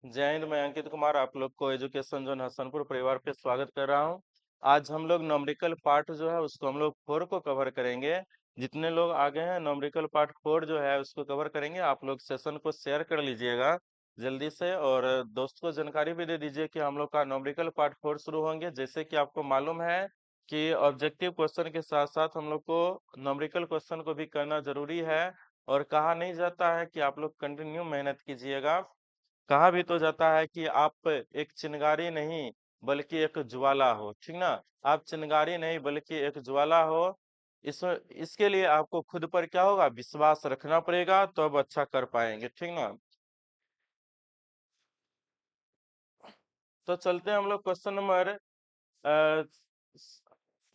जय हिंद। मैं अंकित कुमार आप लोग को एजुकेशन जोन हसनपुर परिवार पे स्वागत कर रहा हूँ। आज हम लोग न्यूमेरिकल पार्ट जो है उसको हम लोग 4 को कवर करेंगे। जितने लोग आगे हैं न्यूमेरिकल पार्ट 4 जो है उसको कवर करेंगे। आप लोग सेशन को शेयर कर लीजिएगा जल्दी से, और दोस्त को जानकारी भी दे दीजिए कि हम लोग का न्यूमेरिकल पार्ट 4 शुरू होंगे। जैसे कि आपको मालूम है कि ऑब्जेक्टिव क्वेश्चन के साथ साथ हम लोग को न्यूमेरिकल क्वेश्चन को भी करना जरूरी है। और कहा नहीं जाता है कि आप लोग कंटिन्यू मेहनत कीजिएगा। कहा भी तो जाता है कि आप एक चिंगारी नहीं बल्कि एक ज्वाला हो, ठीक ना। आप चिंगारी नहीं बल्कि एक ज्वाला हो। इसके लिए आपको खुद पर क्या होगा, विश्वास रखना पड़ेगा, तो अब अच्छा कर पाएंगे, ठीक ना। तो चलते हैं हम लोग क्वेश्चन नंबर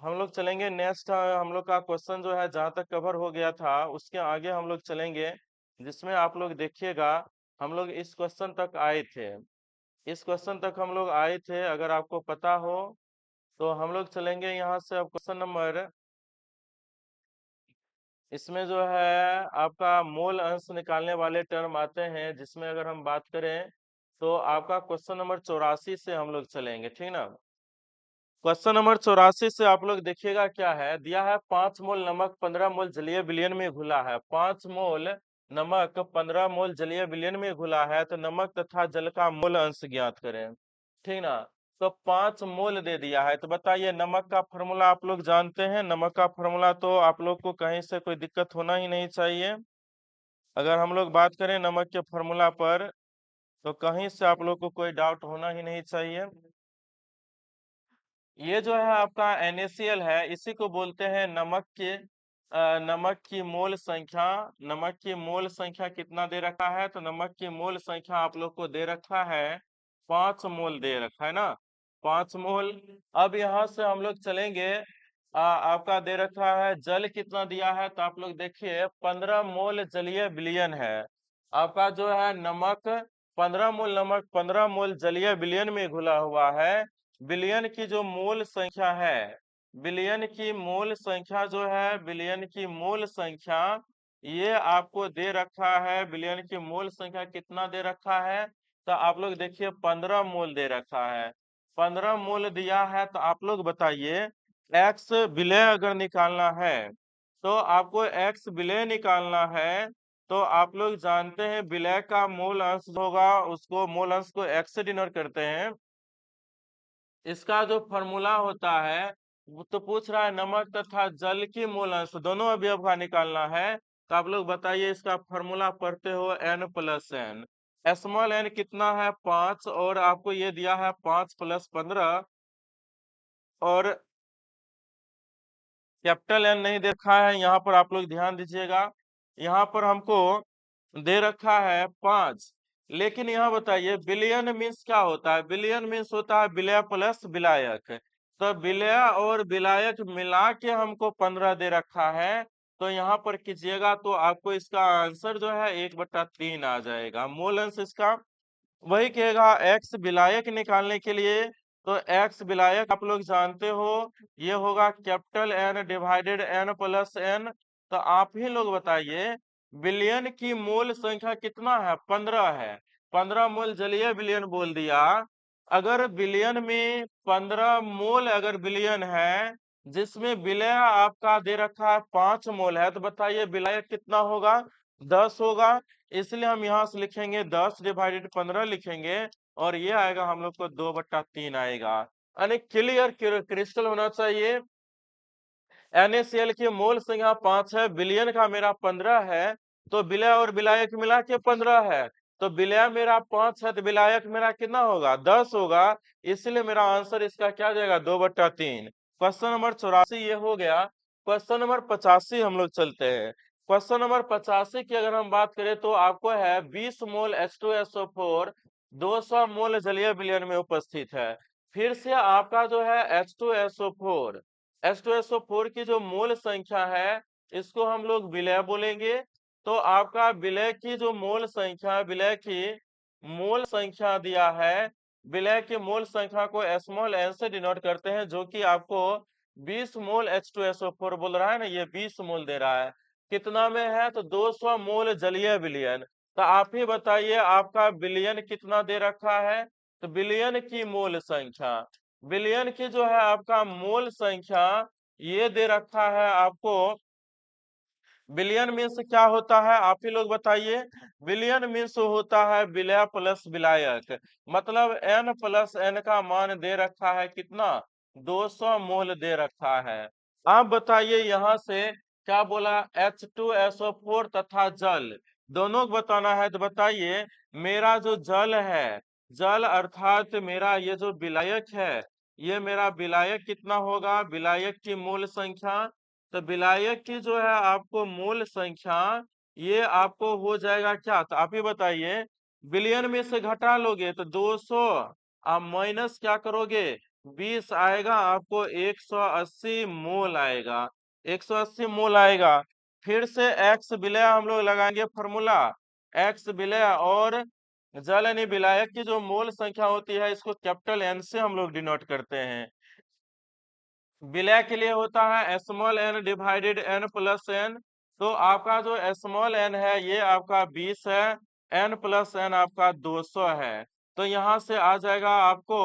हम लोग चलेंगे नेक्स्ट। हम लोग का क्वेश्चन जो है जहाँ तक कवर हो गया था उसके आगे हम लोग चलेंगे, जिसमें आप लोग देखिएगा हम लोग इस क्वेश्चन तक आए थे। इस क्वेश्चन तक हम लोग आए थे, अगर आपको पता हो तो हम लोग चलेंगे यहाँ से। अब क्वेश्चन नंबर, इसमें जो है आपका मोल अंश निकालने वाले टर्म आते हैं, जिसमें अगर हम बात करें तो आपका क्वेश्चन नंबर 84 से हम लोग चलेंगे, ठीक ना। क्वेश्चन नंबर 84 से आप लोग देखिएगा क्या है दिया है। 5 मोल नमक 15 मोल जलीय विलयन में घुला है। 5 मोल नमक 15 मोल जलीय विलयन में घुला है, तो नमक तथा जल का मोल अंश ज्ञात करें, ठीक ना। तो 5 मोल दे दिया है, तो बताइए नमक का फॉर्मूला आप लोग जानते हैं। नमक का फॉर्मूला तो आप लोग को कहीं से कोई दिक्कत होना ही नहीं चाहिए। अगर हम लोग बात करें नमक के फॉर्मूला पर, तो कहीं से आप लोग को कोई डाउट होना ही नहीं चाहिए। ये जो है आपका NaCl है, इसी को बोलते हैं नमक के नमक की मोल संख्या। नमक की मोल संख्या कितना दे रखा है, तो नमक की मोल संख्या आप लोग को दे रखा है 5 मोल दे रखा है ना, 5 मोल। अब यहाँ से हम लोग चलेंगे, आपका दे रखा है जल कितना दिया है, तो आप लोग देखिए 15 मोल जलीय विलयन है। आपका जो है नमक 15 मोल नमक 15 मोल जलीय विलयन में घुला हुआ है। विलयन की जो मूल संख्या है, विलयन की मूल संख्या जो है, विलयन की मूल संख्या ये आपको दे रखा है। विलयन की मूल संख्या कितना दे रखा है, तो आप लोग देखिए 15 मोल दे रखा है। 15 मोल दिया है, तो आप लोग बताइए एक्स विलय अगर निकालना है, तो आपको एक्स विलय निकालना है। तो आप लोग जानते हैं विलय का मूल अंश होगा, उसको मूल अंश को एक्स से डिनोट करते हैं। इसका जो फॉर्मूला होता है वो तो पूछ रहा है नमक तथा जल की मूल अंश दोनों अवयव का निकालना है। तो आप लोग बताइए इसका फॉर्मूला पढ़ते हो n+n। स्मॉल n कितना है 5, और आपको ये दिया है 5 + 15, और कैपिटल N नहीं देखा है यहाँ पर, आप लोग ध्यान दीजिएगा। यहाँ पर हमको दे रखा है 5, लेकिन यहाँ बताइए विलयन मीन्स क्या होता है। विलयन मीन्स होता है विलय प्लस विलायक। तो विलय और विलायक मिला के हमको 15 दे रखा है, तो यहाँ पर कीजिएगा तो आपको इसका आंसर जो है 1/3 आ जाएगा। मूल अंश इसका वही कहेगा। एक्स विलायक निकालने के लिए, तो एक्स विलायक आप लोग जानते हो ये होगा कैपिटल N डिवाइडेड n+n। तो आप ही लोग बताइए विलयन की मूल संख्या कितना है, 15 है। 15 मोल जलीय विलयन बोल दिया। अगर विलयन में 15 मोल अगर विलयन है, जिसमें विलय आपका दे रखा है 5 मोल है, तो बताइए विलायक कितना होगा, 10 होगा। इसलिए हम यहाँ से लिखेंगे 10 डिवाइडेड 15 लिखेंगे, और ये आएगा हम लोग को 2/3 आएगा। यानी क्लियर क्रिस्टल होना चाहिए। NaCl की मोल संख्या 5 है, विलयन का मेरा 15 है, तो विलय और विलायक मिला के 15 है। तो विलय मेरा 5 है, तो विलायक मेरा कितना होगा, 10 होगा। इसलिए मेरा आंसर इसका क्या जाएगा, 2/3। क्वेश्चन नंबर 84 ये हो गया। क्वेश्चन नंबर 85 हम लोग चलते हैं। क्वेश्चन नंबर 85 की अगर हम बात करें, तो आपको है 20 मोल H2SO4 200 मोल जलीय विलयन में उपस्थित है। फिर से आपका जो है H2SO4 H2SO4 की जो मोल संख्या है, इसको हम लोग विलय बोलेंगे। तो आपका विलय की जो मोल संख्या, विलय की मोल संख्या दिया है, विलय की मोल संख्या को स्मॉल n से डिनोट करते हैं, जो कि आपको 20 मोल H2SO4 बोल रहा है ना, ये 20 मोल दे रहा है। कितना में है, तो 200 मोल जलीय विलयन। तो आप ही बताइए आपका बिलियन कितना दे रखा है। तो बिलियन की मूल संख्या, बिलियन की जो है आपका मूल संख्या ये दे रखा है आपको। बिलियन मीन्स क्या होता है आप ही लोग बताइए। बिलियन मीन्स होता है विलय प्लस विलायक, मतलब n प्लस n का मान दे रखा है कितना, 200 मोल दे रखा है। आप बताइए यहाँ से क्या बोला, H2SO4 तथा जल दोनों को बताना है। तो बताइए मेरा जो जल है, जल अर्थात मेरा ये जो विलायक है, ये मेरा विलायक कितना होगा, विलायक की मूल संख्या। तो विलायक की जो है आपको मूल संख्या ये आपको हो जाएगा क्या, तो आप ही बताइए। बिलियन में से घटा लोगे तो 200, आप माइनस क्या करोगे 20 आएगा, आपको 180 मोल आएगा, 180 मोल आएगा। फिर से एक्स विलय हम लोग लगाएंगे फॉर्मूला, एक्स विलय और जल यानी विलायक की जो मूल संख्या होती है इसको कैपिटल एन से हम लोग डिनोट करते हैं। विलय के लिए होता है small n divided n plus n. तो आपका जो स्मॉल एन है ये आपका 20 है, एन प्लस एन आपका 200 है। तो यहाँ से आ जाएगा आपको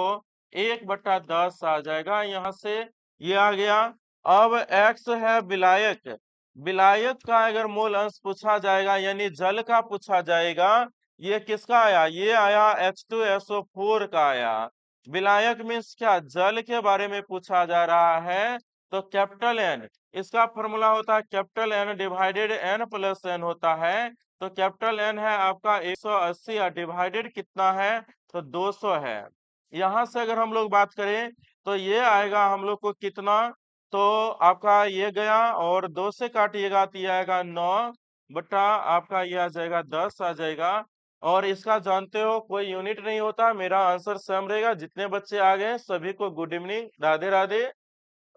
1/10 आ जाएगा, यहाँ से ये आ गया। अब एक्स है विलायक, विलायक का अगर मूल अंश पूछा जाएगा यानी जल का पूछा जाएगा, ये किसका आया, ये आया H2SO4 का आया। विलायक मीन्स क्या, जल के बारे में पूछा जा रहा है। तो कैपिटल एन, इसका फॉर्मूला होता है capital n divided n plus n होता है। तो कैपिटल एन है आपका 180 और डिवाइडेड कितना है, तो 200 है। यहाँ से अगर हम लोग बात करें तो ये आएगा हम लोग को कितना, तो आपका ये गया और 2 से काटिएगा तो ये आएगा 9 बटा आपका ये आ जाएगा 10 आ जाएगा। और इसका जानते हो कोई यूनिट नहीं होता, मेरा आंसर सेम रहेगा। जितने बच्चे आ गए सभी को गुड इवनिंग, राधे राधे,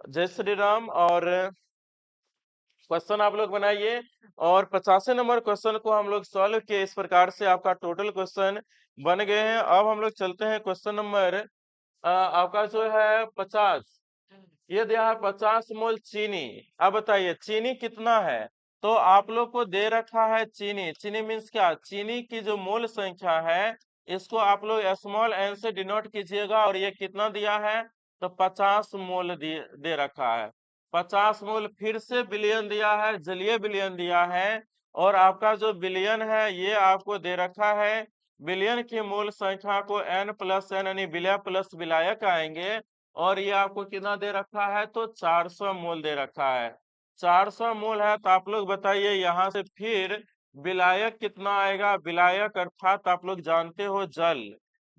जय श्री राम। और क्वेश्चन आप लोग बनाइए और 50 नंबर क्वेश्चन को हम लोग सॉल्व किए। इस प्रकार से आपका टोटल क्वेश्चन बन गए हैं। अब हम लोग चलते हैं क्वेश्चन नंबर आपका जो है 50। ये दिया है 50 मोल चीनी। अब बताइए चीनी कितना है, तो आप लोग को दे रखा है चीनी, चीनी मीन्स क्या, चीनी की जो मोल संख्या है इसको आप लोग स्मॉल एन से डिनोट कीजिएगा। और ये कितना दिया है, तो 50 मोल दे रखा है। 50 मोल फिर से बिलियन दिया है, जलीय बिलियन दिया है। और आपका जो बिलियन है ये आपको दे रखा है, बिलियन की मूल संख्या को n प्लस एन यानी विलय प्लस विलायक आएंगे। और ये आपको कितना दे रखा है, तो 400 मोल दे रखा है। 400 मोल है तो आप लोग बताइए यहाँ से फिर विलायक कितना आएगा, विलायक अर्थात आप लोग जानते हो जल,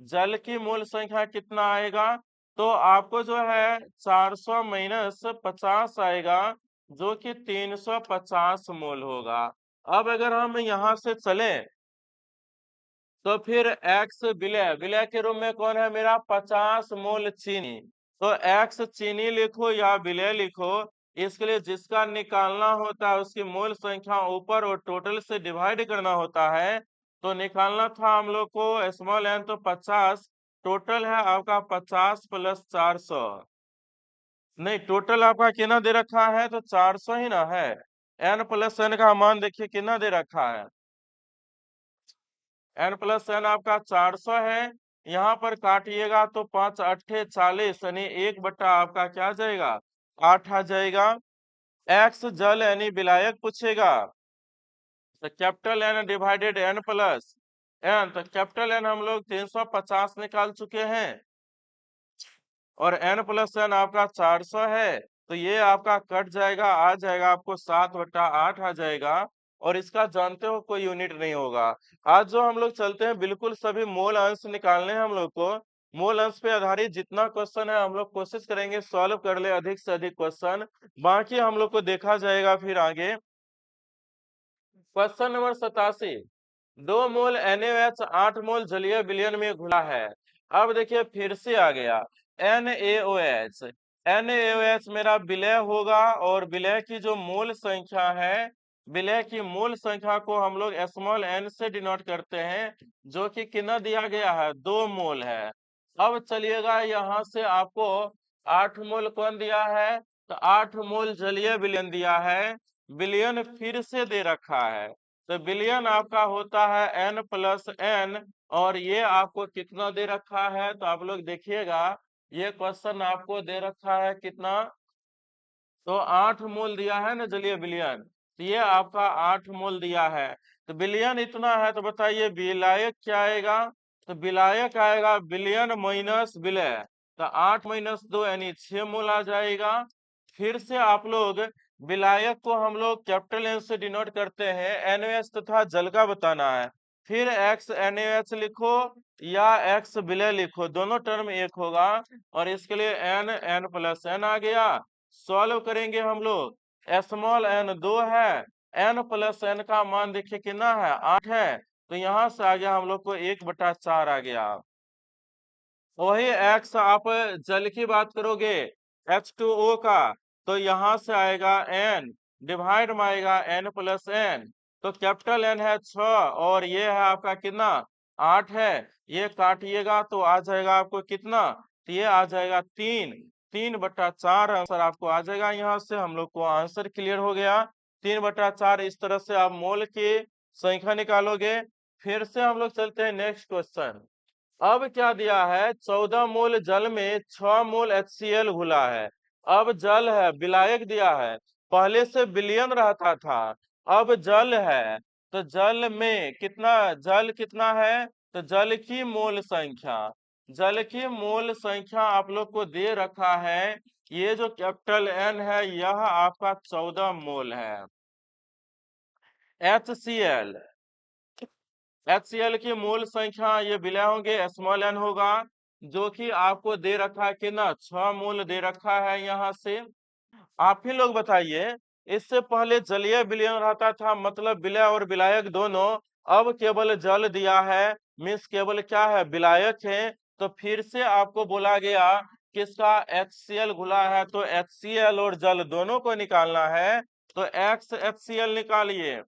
जल की मूल संख्या कितना आएगा, तो आपको जो है 400 माइनस 50 आएगा जो कि 350 मोल होगा। अब अगर हम यहाँ से चले तो फिर एक्स विलय, विलय के रूप में कौन है मेरा 50 मोल चीनी। तो एक्स चीनी लिखो या विलय लिखो, इसके लिए जिसका निकालना होता है उसकी मूल संख्या ऊपर और टोटल से डिवाइड करना होता है। तो निकालना था हम लोग को स्मॉल एन तो 50, टोटल है आपका 50 प्लस 400। नहीं टोटल आपका कितना दे रखा है, तो 400 ही ना है। एन प्लस एन का मान देखिए कितना दे रखा है, एन प्लस एन आपका 400 है। यहाँ पर काटिएगा तो 5 अट्ठे 40 यानी 1/, आपका क्या आ जाएगा 8 आ जाएगा। एक्स जल यानी विलायक पूछेगा, तो capital n divided n plus n, तो कैपिटल एन हम लोग 350 निकाल चुके हैं और n प्लस एन आपका 400 है। तो ये आपका कट जाएगा, आ जाएगा आपको 7/8 आ जाएगा। और इसका जानते हो कोई यूनिट नहीं होगा। आज जो हम लोग चलते हैं बिल्कुल सभी मोल अंश निकालने हैं हम लोग को। मोल अंश पे आधारित जितना क्वेश्चन है हम लोग कोशिश करेंगे सॉल्व कर ले अधिक से अधिक क्वेश्चन, बाकी हम लोग को देखा जाएगा फिर आगे। क्वेश्चन नंबर 87, 2 मोल NaOH 8 मोल जलीय विलयन में घुला है। अब देखिए फिर से आ गया NaOH, NaOH मेरा विलय होगा और विलय की जो मूल संख्या है, विलय की मूल संख्या को हम लोग स्मॉल n से डिनोट करते हैं, जो कि कितना दिया गया है 2 मोल है। अब चलिएगा यहाँ से आपको 8 मोल कौन दिया है, तो 8 मोल जलीय विलयन दिया है, विलयन फिर से दे रखा है। तो बिलियन आपका होता है n प्लस n, और ये आपको कितना दे रखा है, तो आप लोग देखिएगा ये क्वेश्चन आपको दे रखा है कितना, तो 8 मोल दिया है ना जलीय विलयन, तो ये आपका 8 मोल दिया है। तो विलयन इतना है, तो बताइए विलायक क्या आएगा, तो विलायक आएगा विलयन माइनस विलय, तो 8 माइनस 2 यानी 6 मोल आ जाएगा। फिर से आप लोग विलायक को हम लोग कैपिटल एन से डिनोट करते हैं, NaOH तथा जल का बताना है, फिर x NaOH लिखो या x विलय लिखो, दोनों टर्म एक होगा, और इसके लिए n प्लस n आ गया। सॉल्व करेंगे हम लोग, स्मॉल n 2 है, n प्लस n का मान देखिए कितना है 8 है, तो यहाँ से आ गया हम लोग को 1/4 आ गया। वही x आप जल की बात करोगे H2O का, तो यहाँ से आएगा n डिवाइड में आएगा n प्लस n, तो कैपिटल N है 6 और ये है आपका कितना 8 है, ये काटिएगा तो आ जाएगा आपको कितना, तो ये आ जाएगा 3/4 आंसर आपको आ जाएगा। यहाँ से हम लोग को आंसर क्लियर हो गया 3/4। इस तरह से आप मोल की संख्या निकालोगे। फिर से हम लोग चलते हैं नेक्स्ट क्वेश्चन। अब क्या दिया है, 14 मोल जल में 6 मोल HCl घुला है। अब जल है, विलायक दिया है, पहले से विलयन रहता था, अब जल है, तो जल में कितना, जल कितना है, तो जल की मोल संख्या, जल की मोल संख्या आप लोग को दे रखा है, ये जो कैपिटल N है यह आपका 14 मोल है। HCl की मूल संख्या ये विलय होंगे, स्मॉल n होगा, जो कि आपको दे रखा है कितना 6 मूल दे रखा है। यहाँ से आप ही लोग बताइए, इससे पहले जलीय विलयन रहता था, मतलब विलय और विलायक दोनों, अब केवल जल दिया है, मीन्स केवल क्या है विलायक है, तो फिर से आपको बोला गया किसका HCl घुला है, तो HCl और जल दोनों को निकालना है, तो x HCl निकालिए,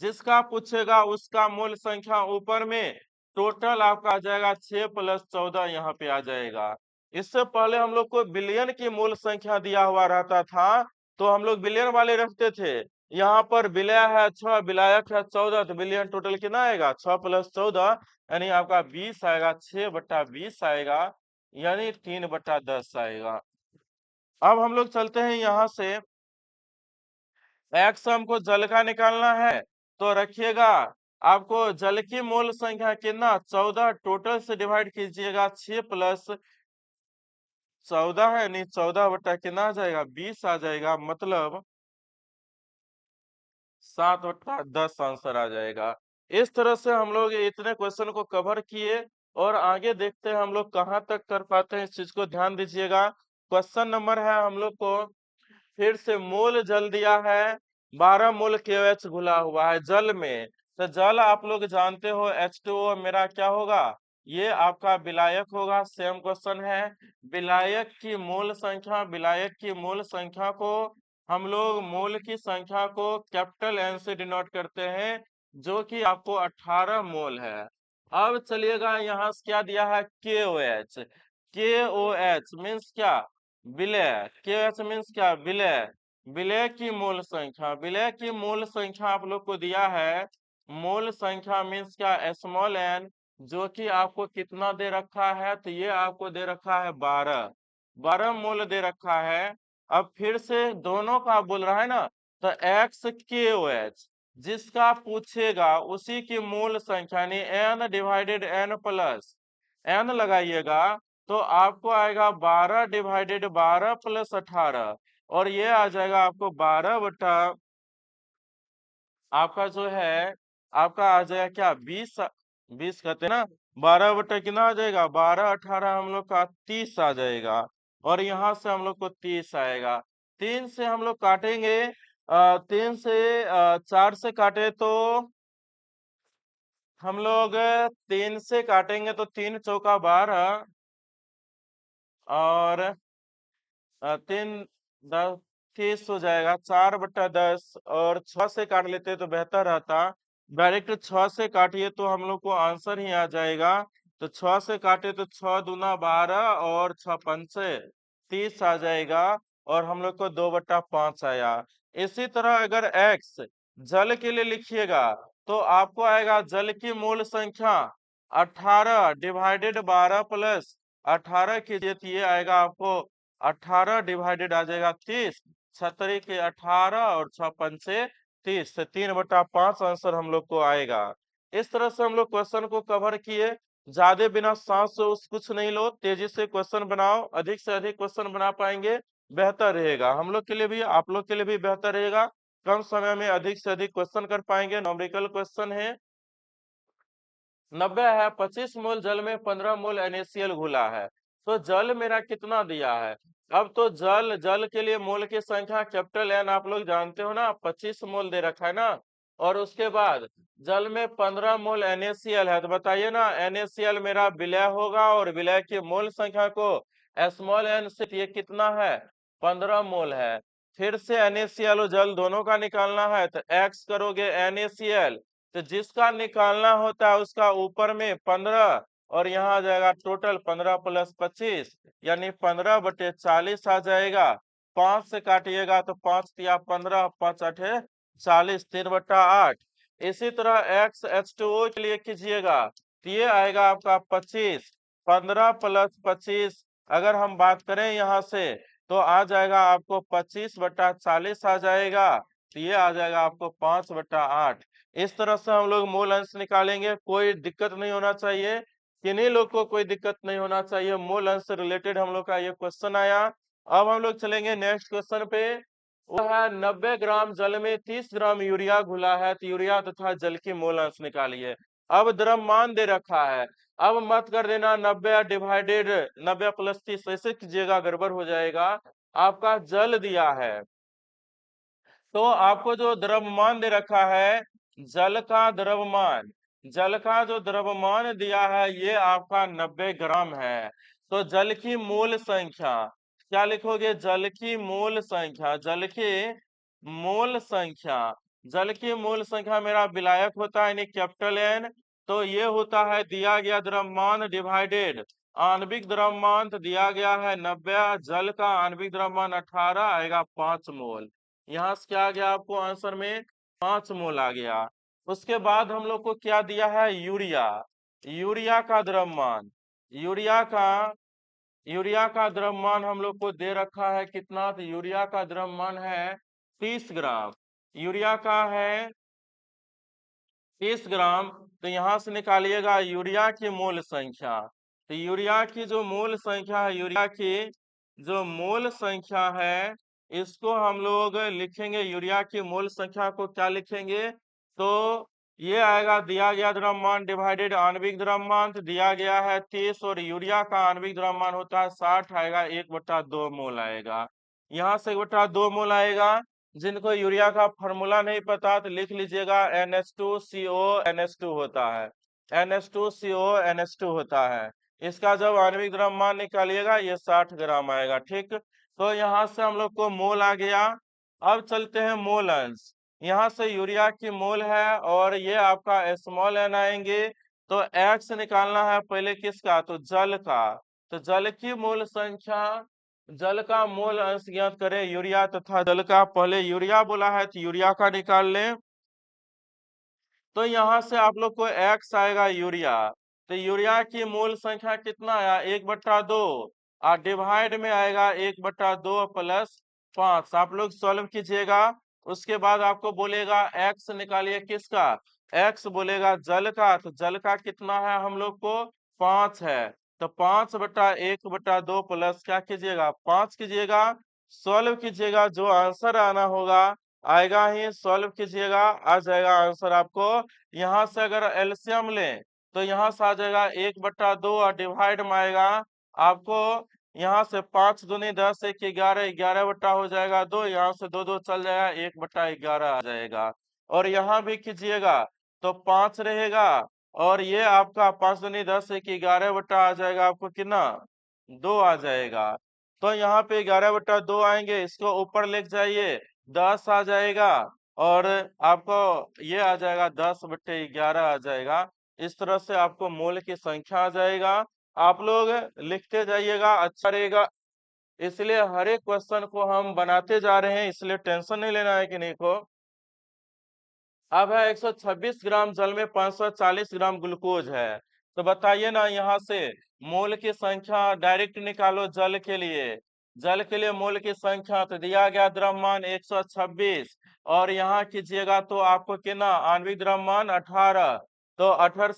जिसका पूछेगा उसका मूल संख्या ऊपर में, टोटल आपका आ जाएगा 6 प्लस 14 यहाँ पे आ जाएगा। इससे पहले हम लोग को बिलियन की मूल संख्या दिया हुआ रहता था, तो हम लोग बिलियन वाले रखते थे। यहाँ पर विलय है 6, विलायक है 14, तो बिलियन टोटल कितना आएगा 6 प्लस 14 यानी आपका 20 आएगा, 6/20 आएगा, यानी 3/10 आएगा। अब हम लोग चलते हैं यहाँ से, x हमको जल का निकालना है, तो रखिएगा आपको जल की मोल संख्या कितना 14, टोटल से डिवाइड कीजिएगा 6 प्लस 14 है, नहीं 14 बटा कितना आ जाएगा 20 आ जाएगा, मतलब 7/10 आंसर आ जाएगा। इस तरह से हम लोग इतने क्वेश्चन को कवर किए, और आगे देखते हैं हम लोग कहाँ तक कर पाते हैं, इस चीज को ध्यान दीजिएगा। क्वेश्चन नंबर है हम लोग को फिर से मोल जल दिया है, 12 मोल KOH घुला हुआ है जल में, तो जल आप लोग जानते हो H2O मेरा क्या होगा, ये आपका विलायक होगा। सेम क्वेश्चन है, विलायक की मोल संख्या, विलायक की मोल संख्या को हम लोग मोल की संख्या को कैपिटल N से डिनोट करते हैं, जो कि आपको 18 मोल है। अब चलिएगा यहाँ से क्या दिया है KOH, KOH मीन्स क्या विलय, KOH मीन्स क्या विलय, विलय की मोल संख्या, विलय की मोल संख्या आप लोग को दिया है, मोल संख्या मीन्स क्या स्मॉल n, जो कि आपको कितना दे रखा है, तो ये आपको दे रखा है 12 मोल दे रखा है। अब फिर से दोनों का बोल रहा है ना, तो x KOH जिसका पूछेगा उसी की मूल संख्या यानी n divided n plus n लगाइएगा, तो आपको आएगा 12/12 प्लस 18, और ये आ जाएगा आपको 12 बटा आपका जो है आपका आ जाएगा क्या 20, 20 कहते हैं ना, 12 बटा कितना आ जाएगा 12, 18 हम लोग का 30 आ जाएगा, और यहाँ से हम लोग को 30 आएगा। 3 से हम लोग काटेंगे, 3 से 4 से काटे तो हम लोग 3 से काटेंगे तो 3 चौका 12, और 3 10 30 हो जाएगा, 4/10, और 6 से काट लेते तो बेहतर रहता, डायरेक्ट 6 से काटिए तो हम लोग को आंसर ही आ जाएगा। तो 6 से काटे तो 6 दूना 12 और 6 पंचे 30 आ जाएगा, और हम लोग को 2/5 आया। इसी तरह अगर x जल के लिए लिखिएगा, तो आपको आएगा जल की मूल संख्या 18 डिवाइडेड 12 प्लस 18 कीजिए तो ये आएगा आपको 18 डिवाइडेड आ जाएगा 30, 6 के 18 और 6 पंचे 30 से 3/5 आंसर हम लोग को आएगा। इस तरह से हम लोग क्वेश्चन को कवर किए। ज्यादा बिना सांस से उस कुछ नहीं लो, तेजी से क्वेश्चन बनाओ, अधिक से अधिक क्वेश्चन बना पाएंगे बेहतर रहेगा, हम लोग के लिए भी आप लोग के लिए भी बेहतर रहेगा। कम समय में अधिक से अधिक क्वेश्चन कर पाएंगे। न्यूमेरिकल क्वेश्चन है 90 है, 25 मोल जल में 15 मोल NaCl घुला है, तो जल मेरा कितना दिया है। अब तो जल के लिए मोल की संख्या कैपिटल N आप लोग जानते हो ना, 25 मोल दे रखा है ना, और उसके बाद जल में 15 मोल NaCl है, तो बताइए ना NaCl मेरा विलय होगा और विलय की मोल संख्या को स्मॉल n से ये कितना है 15 मोल है। फिर से NaCl और जल दोनों का निकालना है, तो x करोगे NaCl, तो जिसका निकालना होता है उसका ऊपर में 15 और यहाँ आ जाएगा टोटल 15 प्लस 25 यानी 15/40 आ जाएगा। 5 से काटिएगा तो 5 या 15, 5 8 40, 3/8। इसी तरह H2O के लिए कीजिएगा तो ये आएगा आपका 25, 15 प्लस 25 अगर हम बात करें यहाँ से तो आ जाएगा आपको 25/40 आ जाएगा, तो ये आ जाएगा आपको 5/8। इस तरह से हम लोग मूल अंश निकालेंगे, कोई दिक्कत नहीं होना चाहिए, किन्हीं लोग को कोई दिक्कत नहीं होना चाहिए। मूल अंश से रिलेटेड हम लोग का ये क्वेश्चन आया। अब हम लोग चलेंगे नेक्स्ट क्वेश्चन पे। वो है 90 ग्राम जल में 30 ग्राम यूरिया घुला है, तो यूरिया तथा जल की मूल अंश निकालिए। अब द्रव्यमान दे रखा है, अब मत कर देना 90 डिवाइडेड 90 प्लस 30 ऐसे कीजिएगा, गड़बड़ हो जाएगा। आपका जल दिया है तो आपको जो द्रव्यमान दे रखा है, जल का द्रव्यमान, जल का जो द्रव्यमान दिया है ये आपका 90 ग्राम है। तो जल की मूल संख्या क्या लिखोगे, जल की मूल संख्या, जल की मूल संख्या, जल की मूल संख्या मेरा विलायक होता है यानी कैपिटल N, तो ये होता है दिया गया द्रव्यमान डिवाइडेड आणविक द्रव्यमान, तो दिया गया है 90, जल का आणविक द्रव्यमान 18 आएगा 5 मोल। यहाँ से क्या आ गया आपको आंसर में 5 मोल आ गया। उसके बाद हम लोग को क्या दिया है, यूरिया, यूरिया का द्रव्यमान, यूरिया का यूरिया का द्रव्यमान हम लोग को दे रखा है कितना, तो यूरिया का द्रव्यमान है 30 ग्राम, यूरिया का है 30 ग्राम। तो यहाँ से निकालिएगा यूरिया की मोल संख्या, तो यूरिया की जो मोल संख्या है, यूरिया की जो मोल संख्या है इसको हम लोग लिखेंगे, यूरिया की मोल संख्या को क्या लिखेंगे, तो ये आएगा दिया गया द्रव्यमान डिवाइडेड आणविक द्रव्यमान, तो दिया गया है 30 और यूरिया का आणविक द्रव्यमान होता है 60 आएगा 1/2 मोल आएगा। यहाँ से 1/2 मोल आएगा। जिनको यूरिया का फॉर्मूला नहीं पता तो लिख लीजिएगा NH2CO NH2 होता है, NH2CO NH2 होता है। इसका जब आणविक द्रव्यमान निकालिएगा ये 60 ग्राम आएगा। ठीक, तो यहाँ से हम लोग को मोल आ गया। अब चलते हैं मोल अंश, यहाँ से यूरिया की मोल है और ये आपका स्मॉल n आएंगे, तो x निकालना है पहले किसका, तो जल का, तो जल की मोल संख्या, जल का मोल अंश ज्ञात करें यूरिया तथा जल का, पहले यूरिया बोला है तो यूरिया का निकाल लें। तो यहाँ से आप लोग को x आएगा यूरिया, तो यूरिया की मोल संख्या कितना आया 1/2 और डिवाइड में आएगा 1/2 प्लस 5, आप लोग सॉल्व कीजिएगा। उसके बाद आपको बोलेगा x निकालिए किसका, x बोलेगा जल का, तो जल का कितना है हम लोग को 5 है, तो 5/1/2 प्लस क्या कीजिएगा 5 कीजिएगा, सॉल्व कीजिएगा, जो आंसर आना होगा आएगा ही, सॉल्व कीजिएगा आ जाएगा आंसर आपको। यहाँ से अगर एलसीएम लें तो यहाँ से आ जाएगा 1/2 और डिवाइड में आएगा आपको, यहाँ से 5 दूनी 10 1 11, 11 बट्टा हो जाएगा 2, यहाँ से 2 2 चल जाएगा 1/11 आ जाएगा। और यहाँ भी कीजिएगा तो 5 रहेगा और ये आपका 5 दूनी 10 1 11 बट्टा आ जाएगा आपको कितना 2 आ जाएगा। तो यहाँ पे 11/2 आएंगे, इसको ऊपर लेके जाइए 10 आ जाएगा और आपको ये आ जाएगा 10/11 आ जाएगा। इस तरह से आपको मोल की संख्या आ जाएगा। आप लोग लिखते जाइएगा, अच्छा रहेगा। इसलिए हर एक क्वेश्चन को हम बनाते जा रहे हैं, इसलिए टेंशन नहीं लेना है कि नहीं को। अब है 126 ग्राम जल में 540 ग्राम ग्लूकोज है। तो बताइए ना, यहाँ से मोल की संख्या डायरेक्ट निकालो जल के लिए। जल के लिए मोल की संख्या तो दिया गया द्रव्यमान 126, और यहाँ कीजिएगा तो आपको कितना आणविक द्रव्यमान 18। तो 18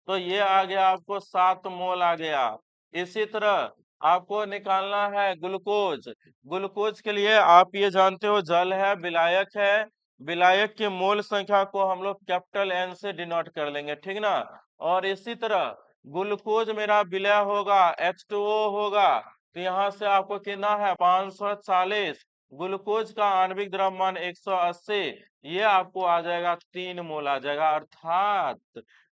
तो ये आ गया आपको 7 मोल आ गया। इसी तरह आपको निकालना है ग्लूकोज। ग्लूकोज के लिए आप ये जानते हो जल है, विलायक है। विलायक की मोल संख्या को हम लोग कैपिटल एन से डिनोट कर लेंगे, ठीक ना। और इसी तरह ग्लूकोज मेरा विलय होगा, H2O होगा। तो यहाँ से आपको कितना है 540। ग्लूकोज का आणविक द्रव्यमान 180। ये आपको आ जाएगा 3 मोल आ जाएगा। अर्थात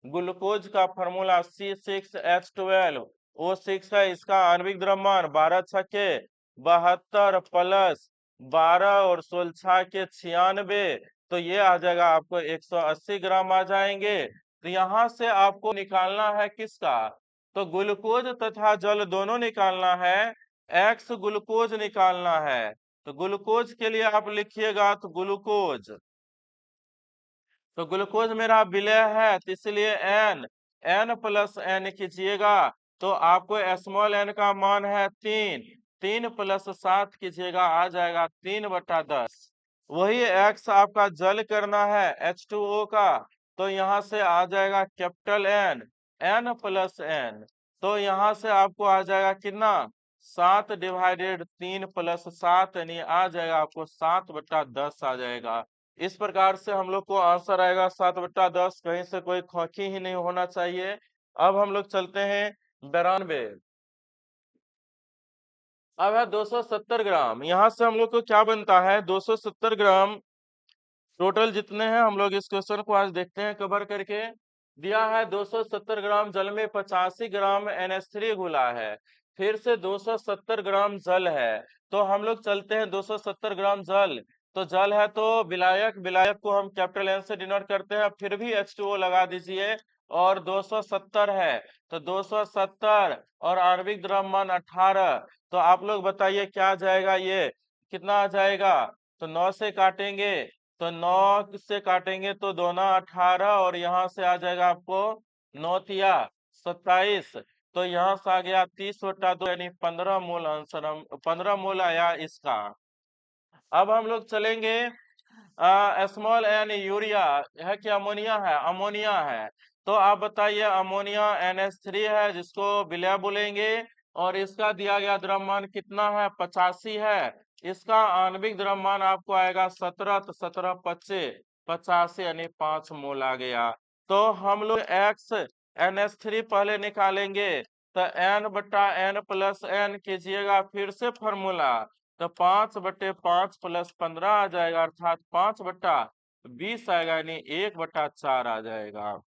ग्लूकोज का फॉर्मूला C6H12O6 है। इसका आणविक द्रव्यमान 12 छक्के 72 प्लस 12 और 16 के 96। तो ये आ जाएगा आपको 180 ग्राम आ जाएंगे। तो यहाँ से आपको निकालना है किसका, तो ग्लूकोज तथा जल दोनों निकालना है। एक्स ग्लूकोज निकालना है। तो ग्लूकोज के लिए आप लिखिएगा तो ग्लूकोज मेरा विलय है, तो इसलिए एन प्लस एन कीजिएगा। तो आपको स्मॉल एन का मान है 3 प्लस 7 कीजिएगा, आ जाएगा 3/10। वही एक्स आपका जल करना है H2O का। तो यहाँ से आ जाएगा कैपिटल एन प्लस एन। तो यहाँ से आपको आ जाएगा कितना 7/3 प्लस 7, यानी आ जाएगा आपको 7/10 आ जाएगा। इस प्रकार से हम लोग को आंसर आएगा 7/10। कहीं से कोई खोखी ही नहीं होना चाहिए। अब हम लोग चलते हैं 92। अब है 270 ग्राम। यहाँ से हम लोग को क्या बनता है 270 ग्राम। टोटल जितने हैं हम लोग इस क्वेश्चन को आज देखते हैं कवर करके। दिया है 270 ग्राम जल में 85 ग्राम NH3 घुला है। फिर से 270 ग्राम जल है। तो हम लोग चलते हैं 270 ग्राम जल। तो जल है तो विलायक, विलायक को हम कैपिटल एन से डिनोट करते हैं। फिर भी H2O लगा दीजिए। और 270 है तो 270 और आणविक द्रव्यमान 18। तो आप लोग बताइए क्या आ जाएगा, ये कितना आ जाएगा। तो 9 से काटेंगे तो 9 से काटेंगे तो 2×9 18, और यहाँ से आ जाएगा आपको 9×3 = 27। तो यहाँ से आ गया 30/2, यानी 15 मोल आंसर, 15 मोल आया इसका। अब हम लोग चलेंगे स्मॉल एन यूरिया है कि अमोनिया है, अमोनिया है। तो आप बताइए अमोनिया NH3 है जिसको विलय बोलेंगे। और इसका दिया गया द्रव्यमान कितना है 85 है। इसका आणविक द्रव्यमान आपको आएगा 17, तो 17×5 = 85, यानी 5 मोल आ गया। तो हम लोग एक्स NH3 पहले निकालेंगे। तो n/n प्लस n कीजिएगा फिर से फॉर्मूला। तो 5/5 + 15 आ जाएगा, अर्थात 5/20 आएगा, यानी 1/4 आ जाएगा।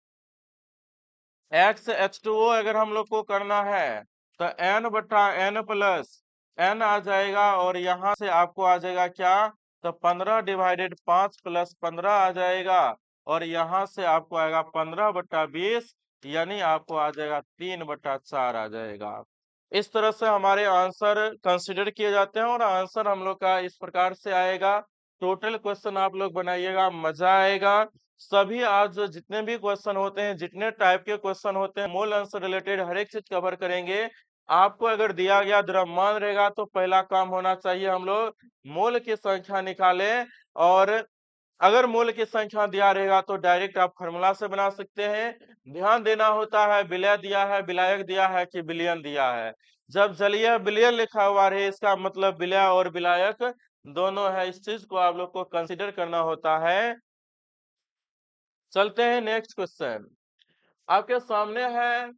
H2O अगर हम लोग को करना है तो n/n प्लस n आ जाएगा, और यहाँ से आपको आ जाएगा क्या, तो 15/5 + 15 आ जाएगा। और यहाँ से आपको आएगा 15/20, यानी आपको आ जाएगा 3/4 आ जाएगा। इस तरह से हमारे आंसर कंसिडर किए जाते हैं, और आंसर हम लोग का इस प्रकार से आएगा। टोटल क्वेश्चन आप लोग बनाइएगा, मजा आएगा। सभी आज जो जितने भी क्वेश्चन होते हैं, जितने टाइप के क्वेश्चन होते हैं, मोल अंश रिलेटेड हर एक चीज कवर करेंगे। आपको अगर दिया गया द्रव्यमान रहेगा तो पहला काम होना चाहिए हम लोग मोल की संख्या निकालें। और अगर मोल की संख्या दिया रहेगा तो डायरेक्ट आप फार्मूला से बना सकते हैं। ध्यान देना होता है विलय दिया है, विलायक दिया है कि विलयन दिया है। जब जलीय विलयन लिखा हुआ रहे इसका मतलब विलय और विलायक दोनों है। इस चीज को आप लोग को कंसिडर करना होता है। चलते हैं नेक्स्ट क्वेश्चन। आपके सामने है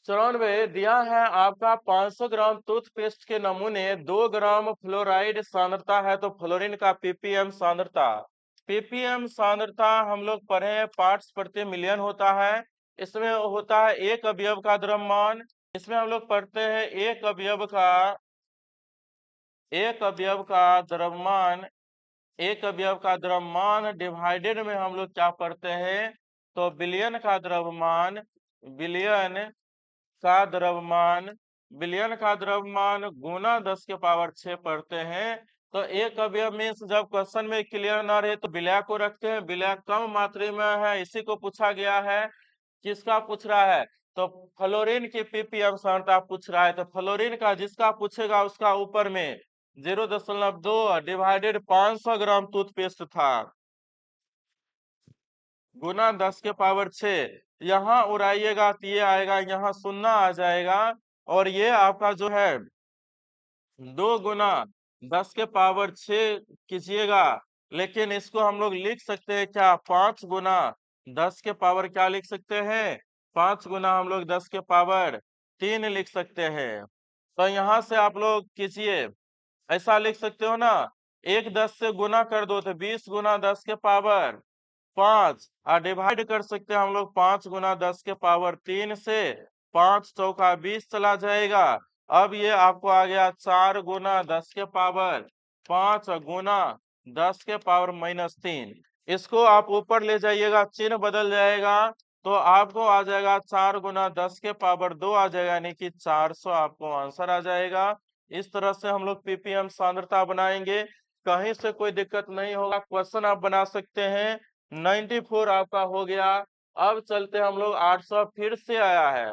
94। दिया है आपका 500 ग्राम टूथपेस्ट के नमूने 2 ग्राम फ्लोराइड सांद्रता है। तो फ्लोरीन का ppm सांद्रता, ppm सांद्रता हम लोग पढ़े हैं पार्ट्स प्रति मिलियन होता है। इसमें होता है एक अवयव का द्रव्यमान। इसमें हम लोग पढ़ते हैं एक अवयव का द्रव्यमान, एक अवयव का द्रव्यमान डिवाइडेड में हम लोग क्या पढ़ते हैं, तो बिलियन का द्रव्यमान, बिलियन का द्रव्यमान, बिलियन का द्रव्यमान गुना 10 के पावर 6 पढ़ते हैं। तो एक अवयव मीन्स जब क्वेश्चन में क्लियर ना रहे तो विलय को रखते हैं। विलय कम मात्रा में है, इसी को पूछा गया है। किसका पूछ रहा है? तो फ्लोरीन की पीपीएम सांद्रता पूछ रहा है। तो फ्लोरीन का जिसका पूछेगा उसका ऊपर में 0.2 डिवाइडेड 500 ग्राम टूथपेस्ट था, गुना 10 के पावर 6। यहाँ उड़ाइएगा तो ये आएगा, यहाँ शून्य आ जाएगा, और ये आपका जो है 2 गुना 10 के पावर 6 कीजिएगा। लेकिन इसको हम लोग लिख सकते हैं क्या? 5 गुना 10 के पावर क्या लिख सकते हैं? 5 गुना हम लोग 10 के पावर 3 लिख सकते हैं। तो यहाँ से आप लोग कीजिए, ऐसा लिख सकते हो ना, एक 10 से गुना कर दो तो 20 गुना 10 के पावर 5, और डिवाइड कर सकते हैं हम लोग 5 गुना 10 के पावर 3 से। 5 चौका 20 चला जाएगा। अब ये आपको आ गया 4 गुना 10 के पावर 5 गुना 10 के पावर -3। इसको आप ऊपर ले जाइएगा, चिन्ह बदल जाएगा, तो आपको आ जाएगा 4 गुना 10 के पावर 2 आ जाएगा, यानी कि 400 आपको आंसर आ जाएगा। इस तरह से हम लोग पीपीएम सांद्रता बनाएंगे, कहीं से कोई दिक्कत नहीं होगा। क्वेश्चन आप बना सकते हैं। 94 आपका हो गया। अब चलते हम लोग 800 फिर से आया है।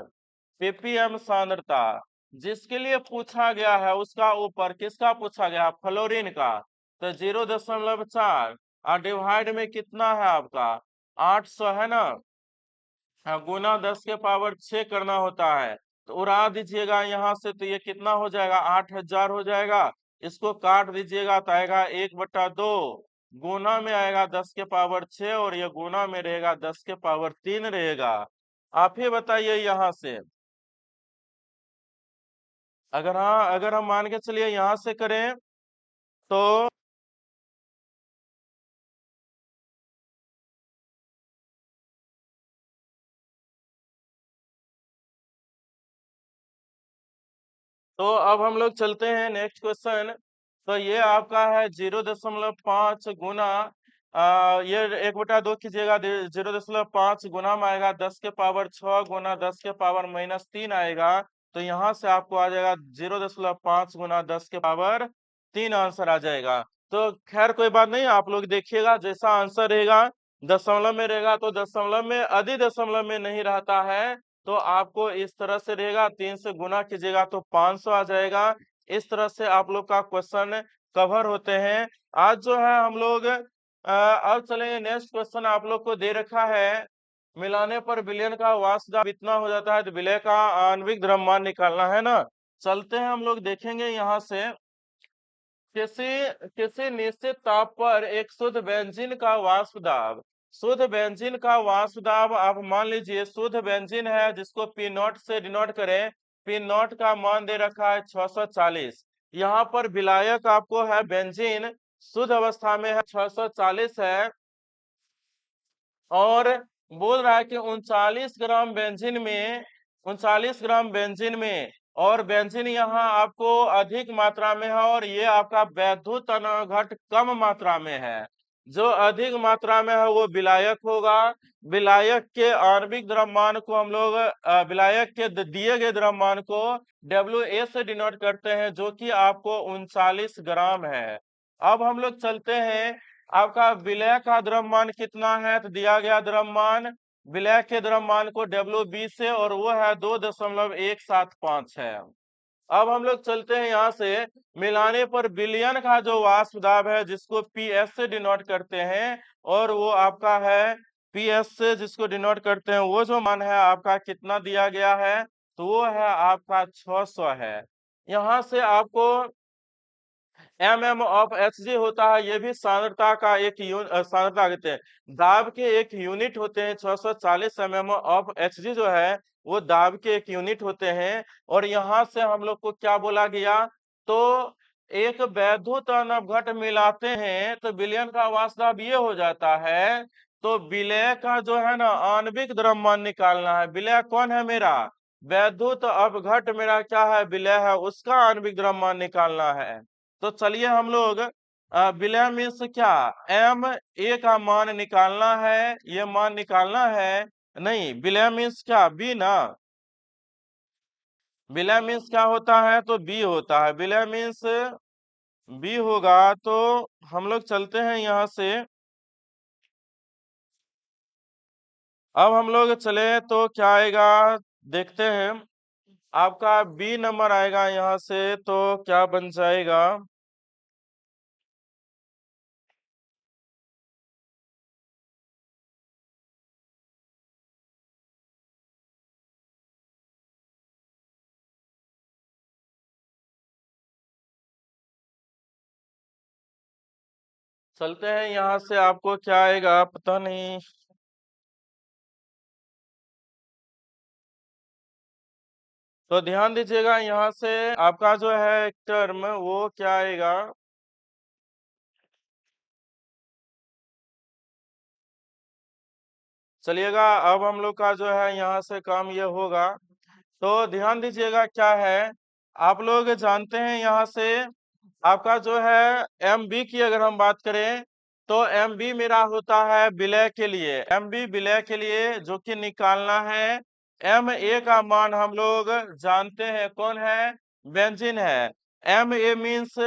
पीपीएम सांद्रता जिसके लिए पूछा गया है उसका ऊपर किसका पूछा गया? फ्लोरीन का। तो 0.4 और डिवाइड में कितना है आपका? 800 है ना। हाँ, गुना 10 के पावर 6 करना होता है। तो उड़ा दीजिएगा यहाँ से, तो ये कितना हो जाएगा? 8000 हो जाएगा। इसको काट दीजिएगा तो आएगा 1/2, गुना में आएगा 10 के पावर 6, और ये गुना में रहेगा 10 के पावर 3 रहेगा। आप ही बताइए यहाँ से, अगर हम मान के चलिए यहाँ से करें तो अब हम लोग चलते हैं नेक्स्ट क्वेश्चन। तो ये आपका है 0.5 गुना ये 1/2 कीजिएगा, 0.5 गुना में आएगा 10 के पावर 6 गुना 10 के पावर -3 आएगा। तो यहाँ से आपको आ जाएगा 0.5 गुना 10 के पावर 3 आंसर आ जाएगा। तो खैर कोई बात नहीं, आप लोग देखिएगा जैसा आंसर रहेगा दशमलव में रहेगा तो दशमलव में, अधि दशमलव में नहीं रहता है तो आपको इस तरह से रहेगा, 3 से गुना कीजिएगा तो 500 आ जाएगा। इस तरह से आप लोग का क्वेश्चन कवर होते हैं। आज जो है हम लोग अब चलेंगे नेक्स्ट क्वेश्चन। आप लोग को दे रखा है मिलाने पर विलयन का वाष्प इतना हो जाता है, तो विलय का आणविक द्रव्यमान निकालना है ना। चलते हैं हम लोग देखेंगे यहाँ से। किसी किसी निश्चित ताप पर एक शुद्ध बेंजीन का वाष्प दाब, शुद्ध बेंजीन का वाष्प दाब आप मान लीजिए शुद्ध बेंजीन है जिसको पी नॉट से डिनोट करें। पी नॉट का मान दे रखा है 640। यहाँ पर विलायक आपको है बेंजीन, शुद्ध अवस्था में है 640 है, और बोल रहा है कि 39 ग्राम बेंजीन में, और बेंजीन यहाँ आपको अधिक मात्रा में है, और ये आपका वैद्युत घट कम मात्रा में है। जो अधिक मात्रा में है वो विलायक होगा। विलायक के आणविक द्रव्यमान को हम लोग विलायक के दिए गए द्रव्यमान को WA से डिनोट करते हैं, जो कि आपको 39 ग्राम है। अब हम लोग चलते हैं, आपका विलय का द्रव्यमान कितना है? तो दिया गया द्रव्यमान विलय के द्रव्यमान को WB से, और वो है 2.175 है। अब हम लोग चलते हैं यहाँ से, मिलाने पर विलयन का जो वाष्प दाब है जिसको PS से डिनोट करते हैं, और वो आपका है PS से जिसको डिनोट करते हैं, वो जो मान है आपका कितना दिया गया है? तो वो है आपका 600 है। यहाँ से आपको ऑफ Hg होता है, ये भी सांद्रता का एक सांद्रता कहते हैं, दाब के एक यूनिट होते हैं। 640 ऑफ Hg जो है वो दाब के एक यूनिट होते हैं। और यहाँ से हम लोग को क्या बोला गया? तो एक वैद्युत घट मिलाते हैं तो विलयन का वाष्प दाब ये हो जाता है। तो विलय का जो है ना आणविक द्रव्यमान निकालना है। विलय कौन है मेरा? वैद्युत अपघट मेरा क्या है? विलय है, उसका आणविक द्रव्यमान निकालना है। तो चलिए हम लोग विलय मीन्स क्या, MA का मान निकालना है, ये मान निकालना है। नहीं, विलय मीन्स क्या? बी ना। विलय मीन्स क्या होता है? तो बी होता है। विलय मीन्स बी होगा। तो हम लोग चलते हैं यहाँ से। अब हम लोग चले तो क्या आएगा देखते हैं। आपका बी नंबर आएगा यहाँ से, तो क्या बन जाएगा। चलते हैं यहाँ से, आपको क्या आएगा पता नहीं। तो ध्यान दीजिएगा यहाँ से, आपका जो है टर्म वो क्या आएगा। चलिएगा, अब हम लोग का जो है यहाँ से काम ये होगा। तो ध्यान दीजिएगा क्या है, आप लोग जानते हैं यहाँ से आपका जो है एम बी की अगर हम बात करें, तो एम बी मेरा होता है विलय के लिए, एम बी विलय के लिए जो कि निकालना है। एम ए का मान हम लोग जानते हैं कौन है, बेंजीन है। एम ए मीन्स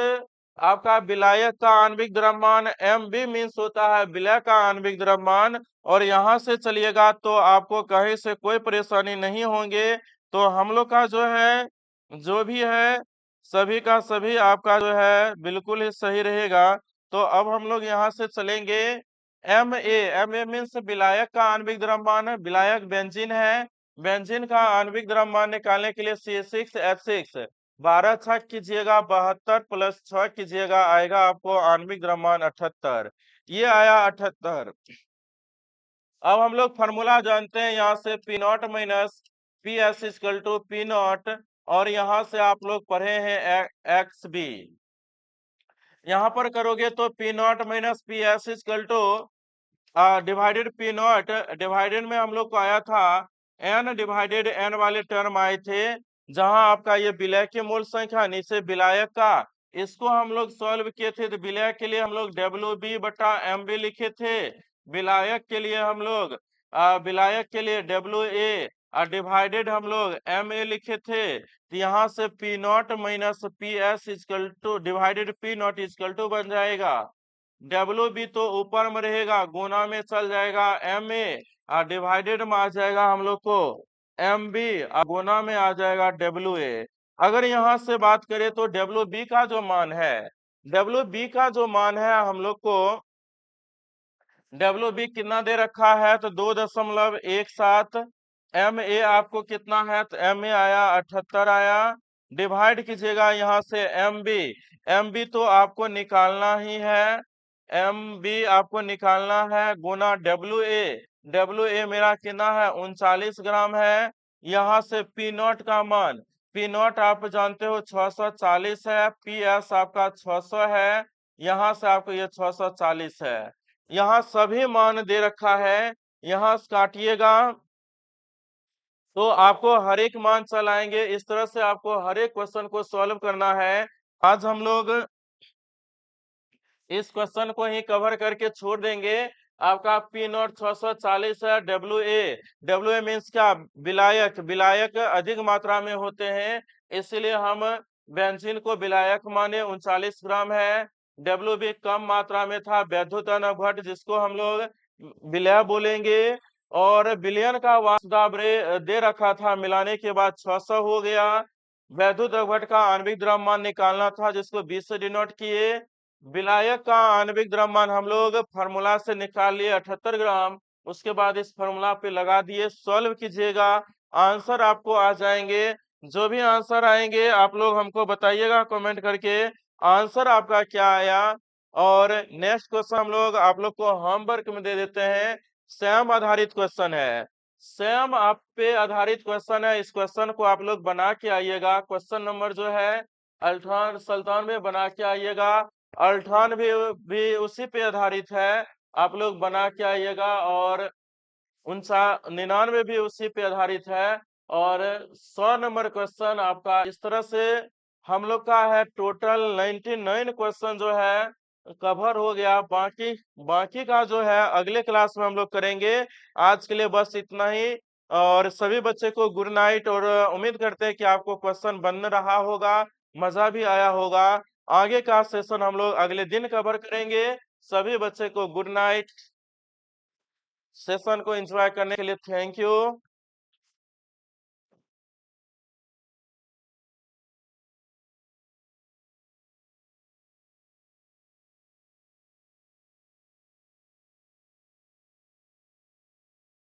आपका विलायक का आणविक द्रव्यमान, एम बी मीन्स होता है विलय का आणविक द्रव्यमान। और यहाँ से चलिएगा तो आपको कहीं से कोई परेशानी नहीं होंगे। तो हम लोग का जो है जो भी है सभी का सभी आपका जो है बिल्कुल ही सही रहेगा। तो अब हम लोग यहाँ से चलेंगे। एम ए मीन्स विलायक का आणविक द्रव्यमान है, विलायक बेंजीन है। बेंजीन का आणविक द्रव्यमान निकालने के लिए C6H6 12 छक कीजिएगा 72 प्लस 6 कीजिएगा, आएगा आपको आणविक द्रव्यमान 78। ये आया 78। अब हम लोग फॉर्मूला जानते हैं यहाँ से P naught minus P S equal to P naught. और यहाँ से आप लोग पढ़े हैं एक्स बी, यहाँ पर करोगे तो P naught minus P S equal to divided P not, divided में हम लोग को आया था एन डिवाइडेड एन वाले टर्म आए थे, जहां आपका ये विलय की मूल संख्या नीचे विलायक का, इसको हम लोग सॉल्व किए थे। तो विलय के लिए हम लोग डब्ल्यू बी बटा एम बी लिखे थे, विलायक के लिए हम लोग विलायक के लिए डब्ल्यू ए और डिवाइडेड हम लोग एम ए लिखे थे। तो यहाँ से P naught minus P S equal to divided P naught equal to बन जाएगा, डब्ल्यू बी तो ऊपर में रहेगा, गुना में चल जाएगा एम ए और डिवाइडेड में आ जाएगा हम लोग को एम बी और गुना में आ जाएगा डब्ल्यू ए। अगर यहाँ से बात करें तो डब्ल्यू बी का जो मान है, डब्ल्यू बी का जो मान है हम लोग को डब्ल्यू बी कितना दे रखा है, तो 2.17। एम ए आपको कितना है, तो एम ए आया 78 आया। डिवाइड कीजिएगा यहाँ से एम बी, एम बी तो आपको निकालना ही है, एम बी आपको निकालना है गुना डब्ल्यू ए, डब्ल्यू ए मेरा कितना है 39 ग्राम है। यहाँ से पी नॉट का मान, पी नॉट आप जानते हो 640 है, पी एस आपका 600 है, यहाँ से आपको ये 640 है। यहाँ सभी मान दे रखा है, यहाँ से काटिएगा तो आपको हर एक मान चल आएंगे। इस तरह से आपको हर एक क्वेश्चन को सॉल्व करना है। आज हम लोग इस क्वेश्चन को ही कवर करके छोड़ देंगे। आपका पी नॉट 640 है, डब्ल्यू ए मीन्स क्या, विलायक, विलायक अधिक मात्रा में होते हैं, इसलिए हम बेंजीन को विलायक माने 39 ग्राम है। डब्ल्यू बी कम मात्रा में था, वैद्युत अपघट जिसको हम लोग विलय बोलेंगे। और विलयन का वाष्प दे रखा था, मिलाने के बाद 600 हो गया। वैद्युत अपघट का आणविक द्रव्यमान निकालना था, जिसको 20 से डिनोट किए। विलायक का आणविक द्रव्यमान हम लोग फार्मूला से निकाल लिए 78 ग्राम, उसके बाद इस फार्मूला पे लगा दिए, सॉल्व कीजिएगा, आंसर आपको आ जाएंगे। जो भी आंसर आएंगे आप लोग हमको बताइएगा कमेंट करके आंसर आपका क्या आया। और नेक्स्ट क्वेश्चन हम लोग आप लोग को होमवर्क में दे देते हैं, स्वयं आधारित क्वेश्चन है, स्वयं आप पे आधारित क्वेश्चन है। इस क्वेश्चन को आप लोग बना के आइएगा, क्वेश्चन नंबर जो है अल्ट्रॉन सल्तान में बना के आइएगा। अल्ट्रॉन भी उसी पे आधारित है, आप लोग बना के आइएगा। और 99 भी उसी पे आधारित है। और 100 नंबर क्वेश्चन आपका इस तरह से हम लोग का है। टोटल 99 क्वेश्चन जो है कवर हो गया। बाकी बाकी का जो है अगले क्लास में हम लोग करेंगे। आज के लिए बस इतना ही। और सभी बच्चे को गुड नाइट। और उम्मीद करते हैं कि आपको क्वेश्चन बन रहा होगा, मजा भी आया होगा। आगे का सेशन हम लोग अगले दिन कवर करेंगे। सभी बच्चे को गुड नाइट। सेशन को एंजॉय करने के लिए थैंक यू।